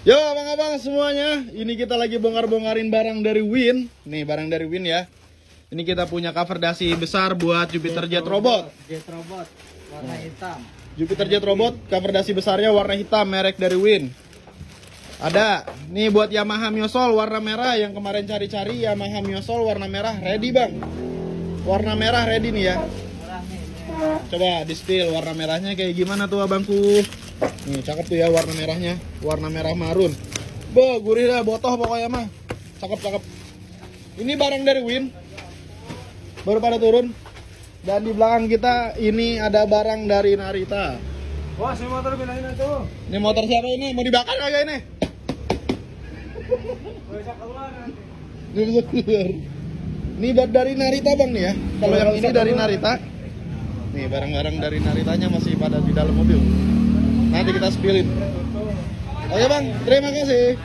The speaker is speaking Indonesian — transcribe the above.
Yo abang-abang semuanya, ini kita lagi bongkar-bongkarin barang dari Win. Nih barang dari Win ya. Ini kita punya cover dasi besar buat Jupiter Jet Robot. Jet Robot warna hitam. Jupiter Jet Robot, cover dasi besarnya warna hitam, merek dari Win. Ada, nih buat Yamaha Myosol warna merah, yang kemarin cari-cari Yamaha Myosol warna merah, ready bang. Warna merah ready nih ya. Merah nih. Coba di spill warna merahnya kayak gimana tuh abangku. Nih cakep tuh ya warna merahnya, warna merah marun. Boh, gurih dah, botoh pokoknya mah. Cakep. Ini barang dari Win. Baru pada turun. Dan di belakang kita ini ada barang dari Narita. Wah, si motor bilangin itu. Ini motor siapa ini? Mau dibakar kagak ini? Bisa keluar nanti. Ini bisa keluar. Ini dari Narita bang nih ya. Kalau yang ini dari Narita. Nih barang-barang dari Naritanya masih pada di dalam mobil. Nanti kita spillin. Oke bang, terima kasih.